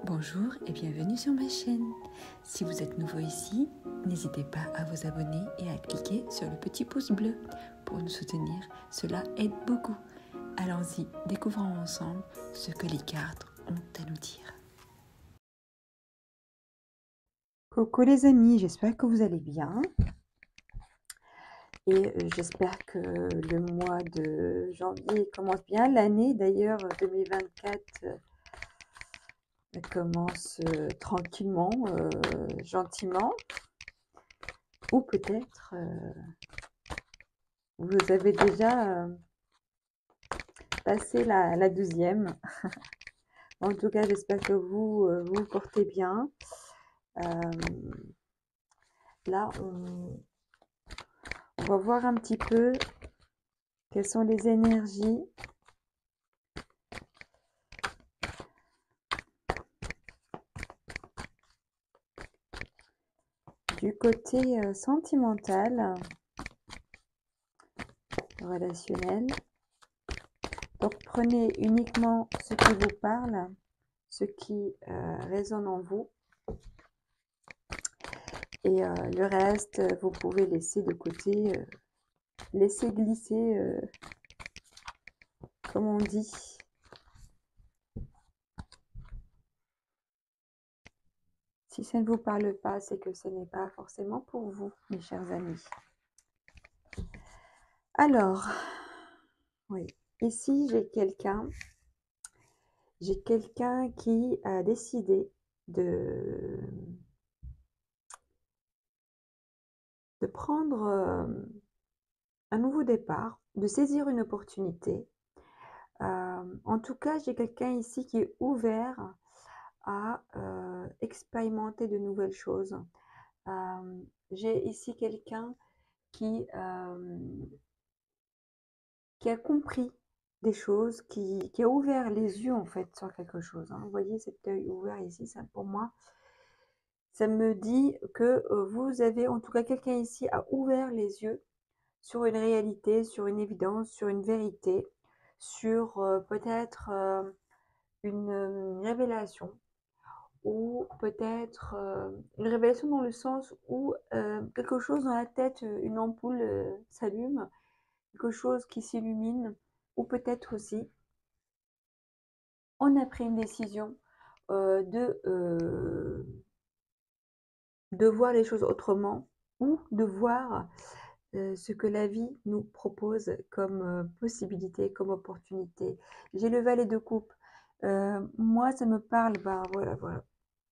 Bonjour et bienvenue sur ma chaîne. Si vous êtes nouveau ici, n'hésitez pas à vous abonner et à cliquer sur le petit pouce bleu pour nous soutenir. Cela aide beaucoup. Allons-y, découvrons ensemble ce que les cartes ont à nous dire. Coucou les amis, j'espère que vous allez bien. Et j'espère que le mois de janvier commence bien. L'année d'ailleurs 2024 commence tranquillement, gentiment. Ou peut-être vous avez déjà passé la 12e. En tout cas, j'espère que vous vous portez bien. Là, on va voir un petit peu quelles sont les énergies du côté sentimental, relationnel. Donc, prenez uniquement ce qui vous parle, ce qui résonne en vous. Et le reste, vous pouvez laisser de côté, laisser glisser, comme on dit. Si ça ne vous parle pas, c'est que ce n'est pas forcément pour vous, mes chers amis. Alors, oui, ici j'ai quelqu'un qui a décidé de prendre un nouveau départ, de saisir une opportunité. En tout cas, j'ai quelqu'un ici qui est ouvert à expérimenter de nouvelles choses. J'ai ici quelqu'un qui a compris des choses, qui a ouvert les yeux en fait sur quelque chose. Vous voyez cet œil ouvert ici, ça pour moi, ça me dit que vous avez, en tout cas quelqu'un ici a ouvert les yeux sur une réalité, sur une évidence, sur une vérité, sur peut-être une révélation, ou peut-être une révélation dans le sens où quelque chose dans la tête, une ampoule s'allume, quelque chose qui s'illumine, ou peut-être aussi on a pris une décision de voir les choses autrement, ou de voir ce que la vie nous propose comme possibilité, comme opportunité. J'ai le valet de coupe. Moi, ça me parle, voilà.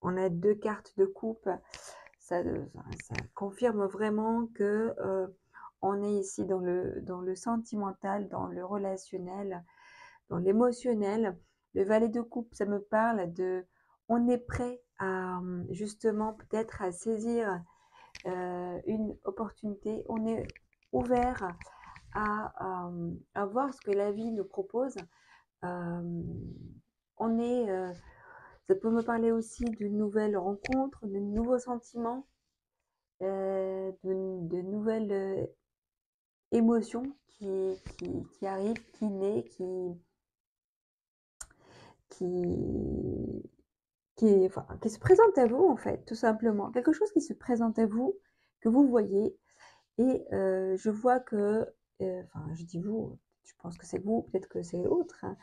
On a deux cartes de coupe. Ça confirme vraiment que on est ici dans le sentimental, dans le relationnel, dans l'émotionnel. Le valet de coupe, ça me parle de, on est prêt à justement peut-être à saisir une opportunité, on est ouvert à voir ce que la vie nous propose. On est, ça peut me parler aussi d'une nouvelle rencontre, de nouveaux sentiments, de nouvelles émotions qui arrivent, qui naissent, qui se présente à vous en fait, tout simplement. Quelque chose qui se présente à vous, que vous voyez. Et je vois que, je dis vous, je pense que c'est vous, peut-être que c'est l'autre. Hein.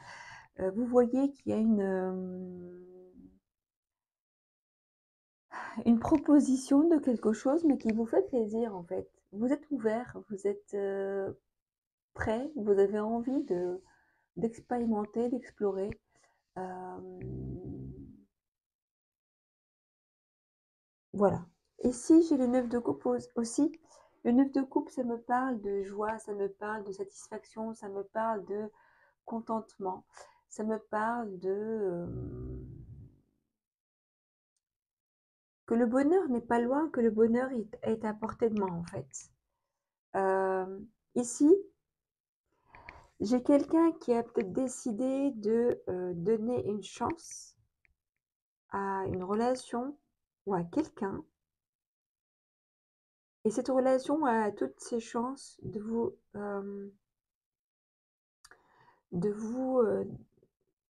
Vous voyez qu'il y a une proposition de quelque chose, mais qui vous fait plaisir en fait. Vous êtes ouvert, vous êtes prêt, vous avez envie d'expérimenter, d'explorer. Voilà. Et si j'ai le 9 de coupe aussi, le 9 de coupe, ça me parle de joie, ça me parle de satisfaction, ça me parle de contentement, ça me parle de que le bonheur n'est pas loin, que le bonheur est à portée de main en fait. Ici, j'ai quelqu'un qui a peut-être décidé de donner une chance à une relation ou à quelqu'un. Et cette relation a toutes ses chances de vous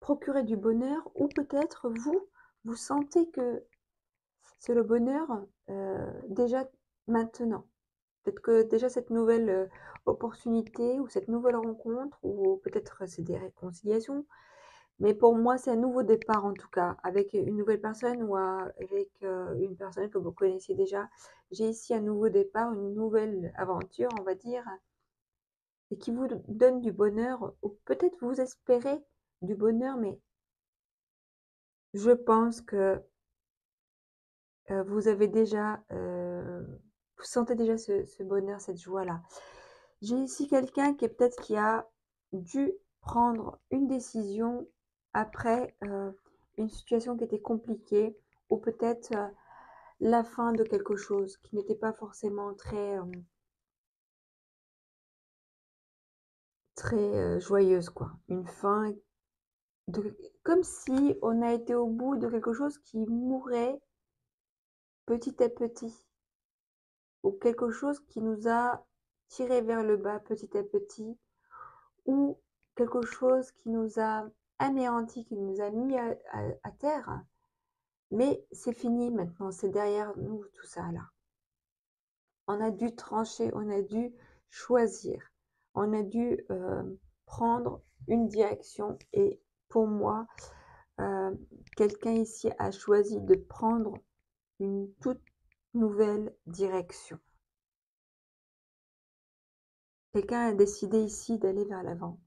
procurer du bonheur, ou peut-être vous vous sentez que c'est le bonheur, déjà maintenant. Peut-être que déjà cette nouvelle, opportunité ou cette nouvelle rencontre ou peut-être c'est des réconciliations, mais pour moi, c'est un nouveau départ en tout cas, avec une nouvelle personne ou avec, une personne que vous connaissiez déjà. J'ai ici un nouveau départ, une nouvelle aventure, on va dire, et qui vous donne du bonheur ou peut-être vous espérez du bonheur, mais je pense que, vous avez déjà, vous sentez déjà ce bonheur, cette joie-là. J'ai ici quelqu'un qui a dû prendre une décision après, une situation qui était compliquée ou peut-être, la fin de quelque chose qui n'était pas forcément très joyeuse quoi. Une fin de comme si on a été au bout de quelque chose qui mourait petit à petit ou quelque chose qui nous a tirés vers le bas petit à petit ou quelque chose qui nous a anéantis, qui nous a mis à terre. Mais c'est fini maintenant, c'est derrière nous tout ça là. On a dû trancher, on a dû choisir, on a dû prendre une direction et pour moi, heu, quelqu'un ici a choisi de prendre une toute nouvelle direction. Quelqu'un a décidé ici d'aller vers l'avant,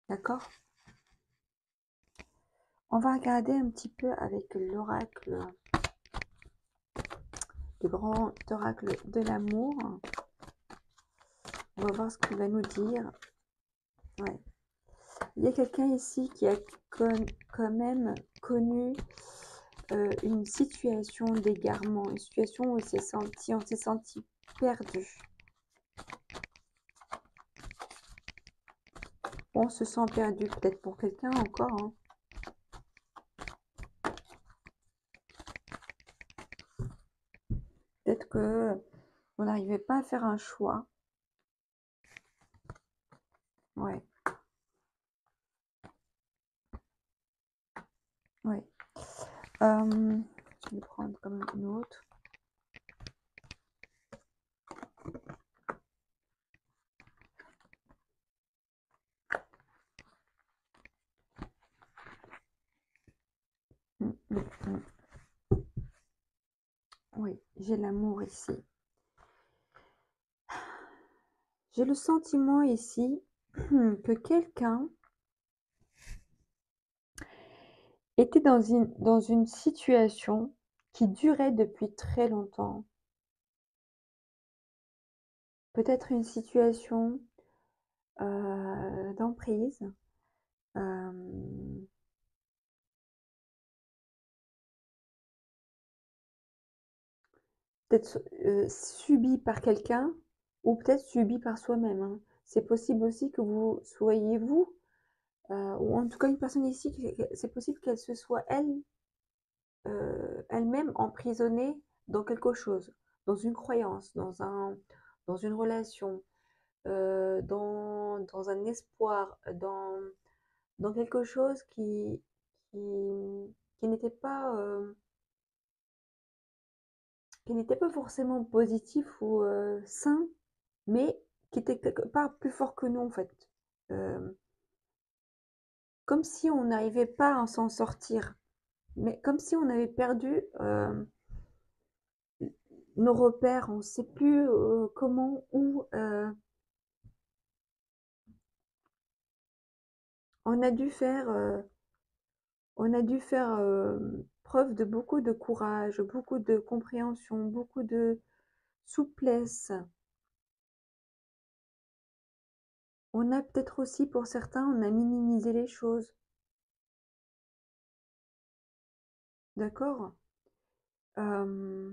d'accord? On va regarder un petit peu avec l'oracle, le grand oracle de l'amour. On va voir ce qu'il va nous dire. Ouais. Il y a quelqu'un ici qui a quand même connu une situation d'égarement, une situation où on s'est senti perdu. On se sent perdu, peut-être pour quelqu'un encore, hein. Peut-être que on n'arrivait pas à faire un choix. Ouais, ouais. Je vais prendre comme une autre. Mm, mm, mm. Oui, j'ai l'amour ici. J'ai le sentiment ici que quelqu'un était dans une situation qui durait depuis très longtemps. Peut-être une situation d'emprise, peut-être subie par quelqu'un ou peut-être subie par soi-même, hein. C'est possible aussi que vous soyez vous, ou en tout cas une personne ici, c'est possible qu'elle se soit elle-même emprisonnée dans quelque chose, dans une croyance, dans une relation, dans un espoir, dans quelque chose qui n'était pas, qui n'était pas forcément positif ou sain, mais qui était quelque part plus fort que nous en fait. Euh, Comme si on n'arrivait pas à s'en sortir, mais comme si on avait perdu nos repères, on ne sait plus comment, où. On a dû faire, preuve de beaucoup de courage, beaucoup de compréhension, beaucoup de souplesse. On a peut-être aussi, pour certains, on a minimisé les choses. D'accord? Euh,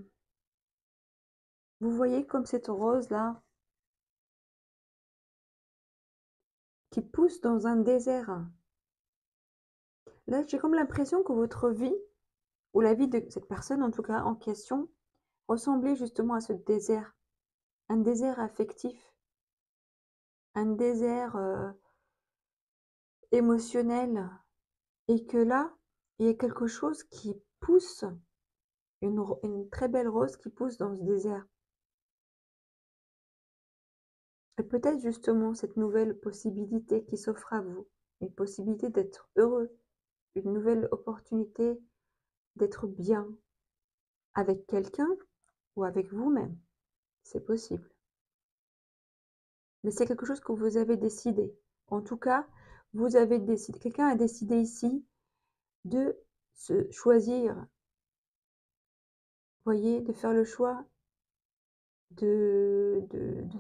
Vous voyez comme cette rose-là qui pousse dans un désert. Là, j'ai comme l'impression que votre vie, ou la vie de cette personne en tout cas en question, ressemblait justement à ce désert. Un désert affectif, un désert émotionnel. Et que là, il y a quelque chose qui pousse, une très belle rose qui pousse dans ce désert. Et peut-être justement cette nouvelle possibilité qui s'offre à vous, une possibilité d'être heureux, une nouvelle opportunité d'être bien avec quelqu'un ou avec vous-même, c'est possible. Mais c'est quelque chose que vous avez décidé. En tout cas, vous avez décidé, quelqu'un a décidé ici de se choisir, voyez, de faire le choix de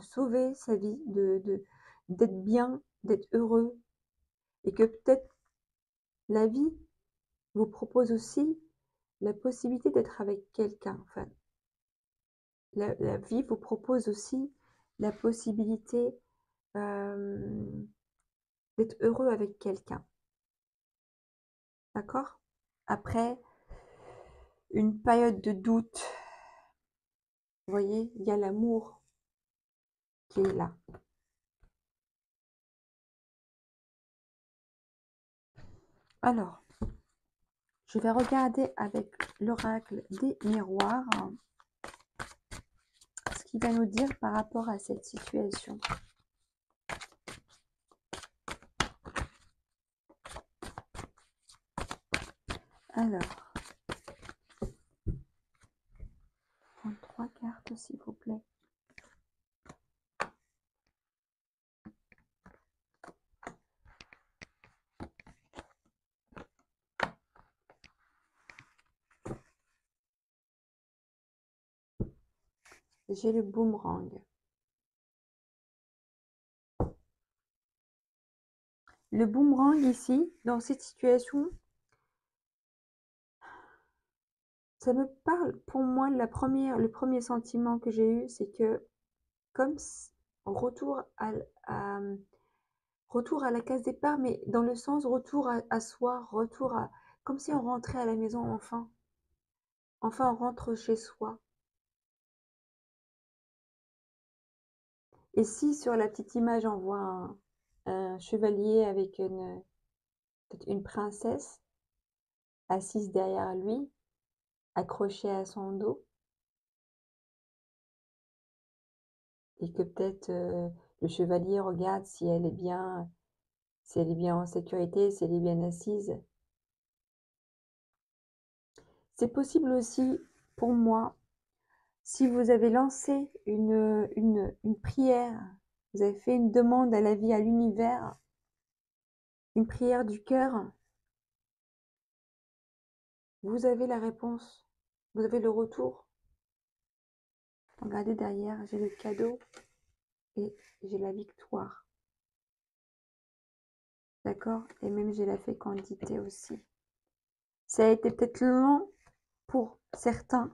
sauver sa vie, d'être bien, d'être heureux, et que peut-être la vie vous propose aussi la possibilité d'être avec quelqu'un. Enfin, la vie vous propose aussi la possibilité d'être heureux avec quelqu'un. D'accord? Après une période de doute, vous voyez, il y a l'amour qui est là. Alors, je vais regarder avec l'oracle des miroirs ce qu'il va nous dire par rapport à cette situation. Alors, prendre 3 cartes s'il vous plaît. J'ai le boomerang. Le boomerang ici, dans cette situation, ça me parle, pour moi, le premier sentiment que j'ai eu, c'est que comme retour à, retour à la case départ, mais dans le sens retour à soi, retour à, comme si on rentrait à la maison enfin. Enfin, on rentre chez soi. Et si sur la petite image, on voit un chevalier avec peut-être une princesse assise derrière lui, accrochée à son dos, et que peut-être le chevalier regarde si elle est bien, si elle est bien en sécurité, si elle est bien assise. C'est possible aussi, pour moi, si vous avez lancé une prière, vous avez fait une demande à la vie, à l'univers, une prière du cœur, vous avez la réponse, vous avez le retour. Regardez derrière, j'ai le cadeau et j'ai la victoire. D'accord? Et même j'ai la fécondité aussi. Ça a été peut-être long pour certains.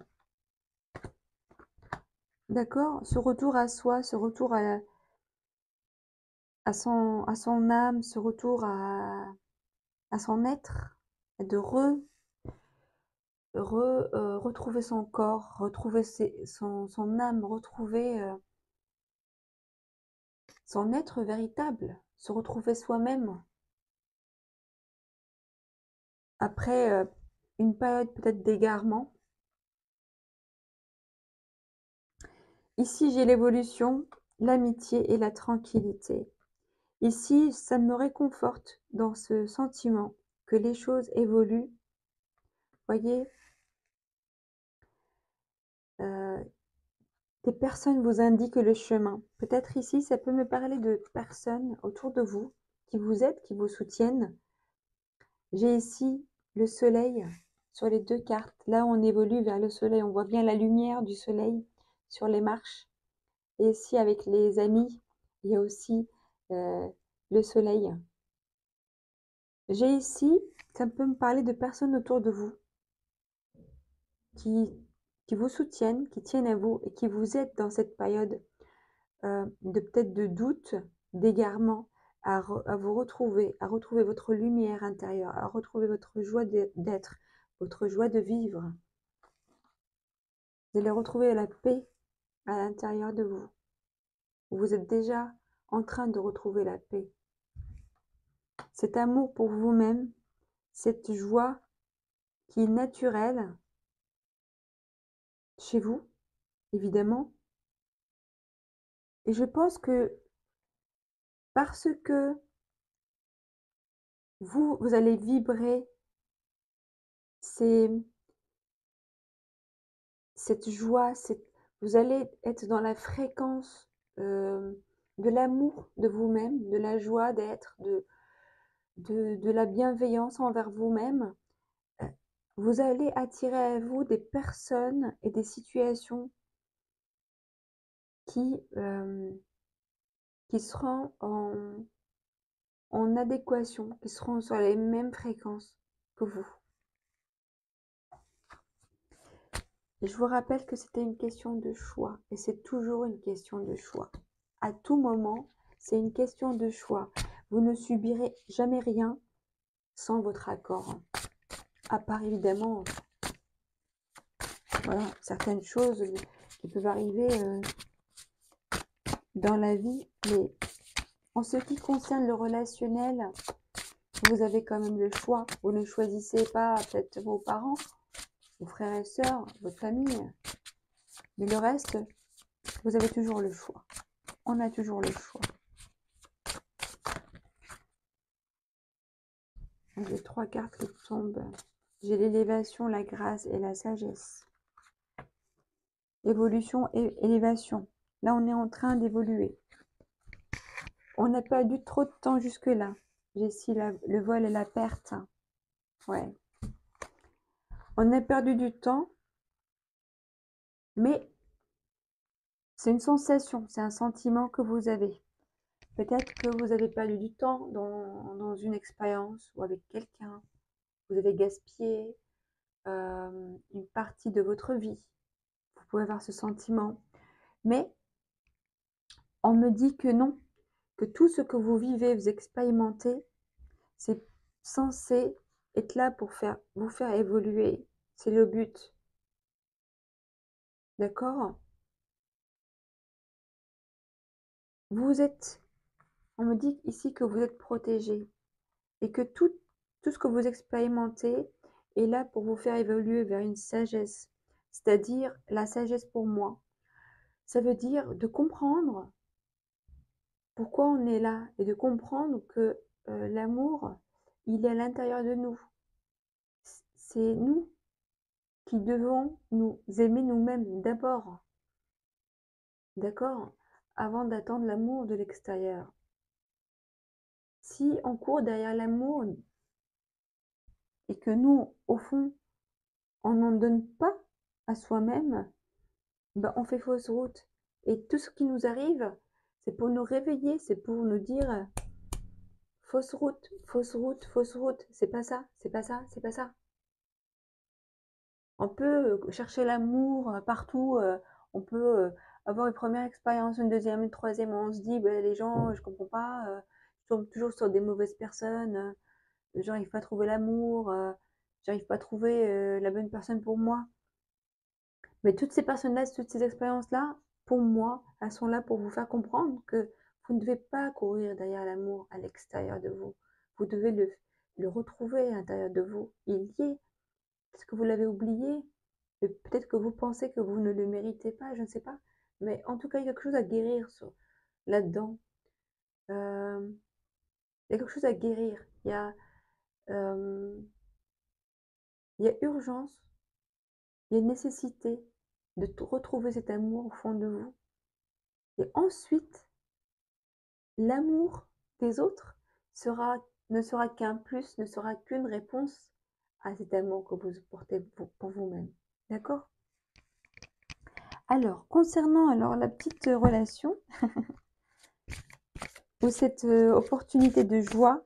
D'accord? Ce retour à soi, ce retour à son âme, ce retour à son être, de retrouver son corps, retrouver son âme, retrouver son être véritable, se retrouver soi-même. Après une période peut-être d'égarement. Ici, j'ai l'évolution, l'amitié et la tranquillité. Ici, ça me réconforte dans ce sentiment que les choses évoluent. Voyez, euh, des personnes vous indiquent le chemin. Peut-être ici, ça peut me parler de personnes autour de vous qui vous aident, qui vous soutiennent. J'ai ici le soleil sur les 2 cartes. Là, on évolue vers le soleil. On voit bien la lumière du soleil sur les marches. Et ici, avec les amis, il y a aussi le soleil. J'ai ici, ça peut me parler de personnes autour de vous qui, qui vous soutiennent, qui tiennent à vous et qui vous aident dans cette période de peut-être de doute, d'égarement, à vous retrouver, à retrouver votre lumière intérieure, à retrouver votre joie d'être, votre joie de vivre. Vous allez retrouver la paix à l'intérieur de vous. Vous êtes déjà en train de retrouver la paix. Cet amour pour vous-même, cette joie qui est naturel chez vous, évidemment. Et je pense que parce que vous allez vibrer ces cette joie, vous allez être dans la fréquence, de l'amour de vous-même, de la joie d'être, de la bienveillance envers vous-même. Heu, vous allez attirer à vous des personnes et des situations qui, qui seront en adéquation, qui seront sur les mêmes fréquences que vous. Et je vous rappelle que c'était une question de choix et c'est toujours une question de choix. À tout moment, c'est une question de choix. Vous ne subirez jamais rien sans votre accord. À part évidemment, voilà, certaines choses qui peuvent arriver dans la vie, mais en ce qui concerne le relationnel, vous avez quand même le choix. Vous ne choisissez pas peut-être vos parents, vos frères et sœurs, votre famille, mais le reste, vous avez toujours le choix. On a toujours le choix. J'ai 3 cartes qui tombent. J'ai l'élévation, la grâce et la sagesse. Évolution et élévation. Là, on est en train d'évoluer. On n'a pas perdu trop de temps jusque-là. J'ai ici le vol et la perte. Ouais. On a perdu du temps, mais c'est une sensation, c'est un sentiment que vous avez. Peut-être que vous avez perdu du temps dans une expérience ou avec quelqu'un. Vous avez gaspillé une partie de votre vie. Vous pouvez avoir ce sentiment. Mais on me dit que non, que tout ce que vous vivez, vous expérimentez, c'est censé être là pour vous faire évoluer. C'est le but. D'accord? Vous êtes, on me dit ici que vous êtes protégé et que tout ce que vous expérimentez est là pour vous faire évoluer vers une sagesse, c'est-à-dire la sagesse pour moi. Ça veut dire de comprendre pourquoi on est là et de comprendre que l'amour, il est à l'intérieur de nous. C'est nous qui devons nous aimer nous-mêmes d'abord, d'accord? Avant d'attendre l'amour de l'extérieur. Si on court derrière l'amour et que nous, au fond, on n'en donne pas à soi-même, ben on fait fausse route. Et tout ce qui nous arrive, c'est pour nous réveiller, c'est pour nous dire fausse route, fausse route, fausse route, c'est pas ça, c'est pas ça, c'est pas ça. On peut chercher l'amour partout, on peut avoir une première expérience, une deuxième, une troisième, on se dit, ben, les gens, je comprends pas, je tombe toujours sur des mauvaises personnes, j'arrive pas à trouver l'amour, j'arrive pas à trouver la bonne personne pour moi. Mais toutes ces personnes-là, toutes ces expériences-là, pour moi, elles sont là pour vous faire comprendre que vous ne devez pas courir derrière l'amour à l'extérieur de vous. Vous devez le retrouver à l'intérieur de vous. Il y est. Est-ce que vous l'avez oublié? Et peut-être que vous pensez que vous ne le méritez pas, je ne sais pas. Mais en tout cas, il y a quelque chose à guérir là-dedans. Euh, il y a quelque chose à guérir. Euh, il y a urgence, il y a nécessité de retrouver cet amour au fond de vous. Et ensuite, l'amour des autres ne sera qu'un plus, ne sera qu'une réponse à cet amour que vous portez pour vous-même. D'accord? Alors, concernant la petite relation, ou cette opportunité de joie,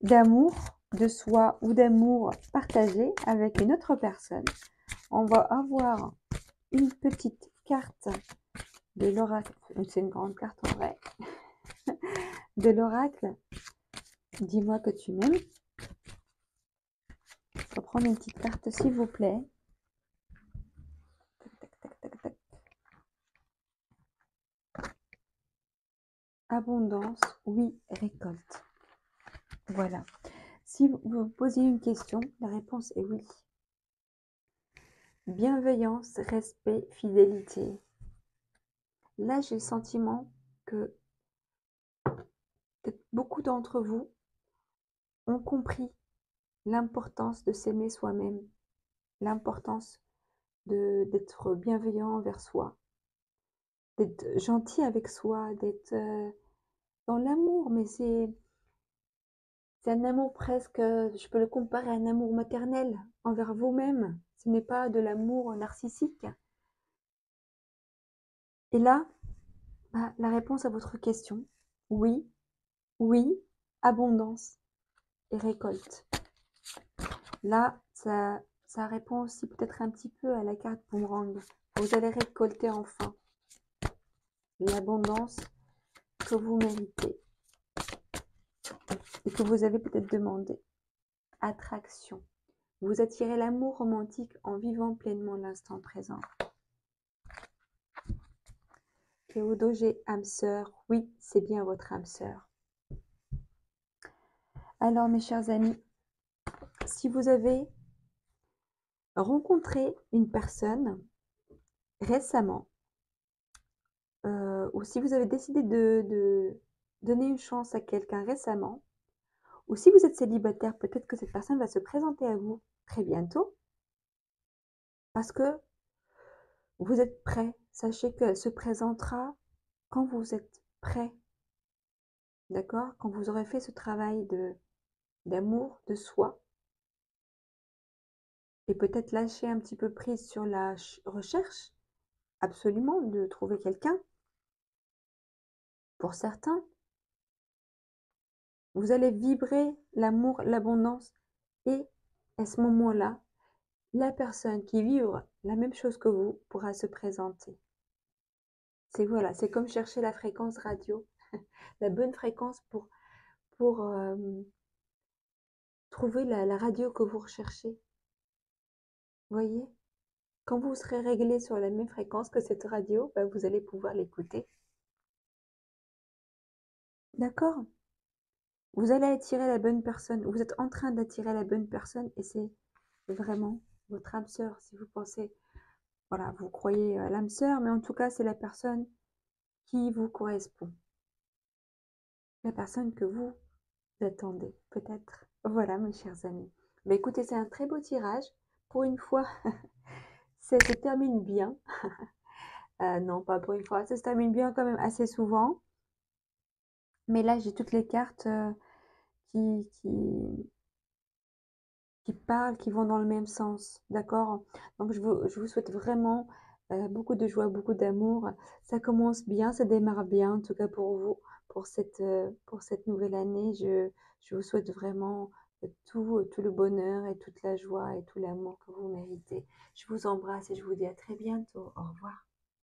d'amour de soi ou d'amour partagé avec une autre personne, on va avoir une petite carte de l'oracle, c'est une grande carte en vrai, de l'oracle. Dis-moi que tu m'aimes. Je vais prendre une petite carte s'il vous plaît. Tac, tac, tac, tac, tac. Abondance, oui, récolte. Voilà. Si vous posez une question, la réponse est oui. bienveillance, respect, fidélité. Là, j'ai le sentiment que peut-être beaucoup d'entre vous ont compris l'importance de s'aimer soi-même, l'importance d'être bienveillant envers soi, d'être gentil avec soi, d'être dans l'amour, mais c'est un amour presque, je peux le comparer à un amour maternel envers vous-même. Ce n'est pas de l'amour narcissique. Et là, bah, la réponse à votre question, oui, oui, abondance et récolte. Là, ça répond aussi peut-être un petit peu à la carte boomerang. Vous allez récolter enfin l'abondance que vous méritez et que vous avez peut-être demandé. Attraction. Vous attirez l'amour romantique en vivant pleinement l'instant présent. Théodoge, âme sœur, oui, c'est bien votre âme sœur. Alors, mes chers amis, si vous avez rencontré une personne récemment, ou si vous avez décidé de donner une chance à quelqu'un récemment, ou si vous êtes célibataire, peut-être que cette personne va se présenter à vous très bientôt, parce que vous êtes prêt. Sachez qu'elle se présentera quand vous êtes prêt, d'accord? Quand vous aurez fait ce travail d'amour de soi, et peut-être lâcher un petit peu prise sur la recherche, absolument, de trouver quelqu'un. Pour certains, vous allez vibrer l'amour, l'abondance, et à ce moment-là, la personne qui vibre la même chose que vous pourra se présenter. C'est voilà, c'est comme chercher la fréquence radio, la bonne fréquence pour trouver la radio que vous recherchez. Voyez? Quand vous serez réglé sur la même fréquence que cette radio, bah, vous allez pouvoir l'écouter. D'accord? Vous allez attirer la bonne personne. Vous êtes en train d'attirer la bonne personne et c'est vraiment votre âme sœur. Si vous pensez, voilà, vous croyez à l'âme sœur, mais en tout cas, c'est la personne qui vous correspond. La personne que vous attendez, peut-être. Voilà, mes chers amis. Mais écoutez, c'est un très beau tirage. Pour une fois, ça se termine bien. Non, pas pour une fois. Ça se termine bien quand même assez souvent. Mais là, j'ai toutes les cartes qui, qui, qui parlent, qui vont dans le même sens. D'accord? Donc, je vous souhaite vraiment beaucoup de joie, beaucoup d'amour. Ça commence bien, ça démarre bien, en tout cas pour vous, pour cette nouvelle année. Je vous souhaite vraiment tout le bonheur et toute la joie et tout l'amour que vous méritez. Je vous embrasse et je vous dis à très bientôt. Au revoir.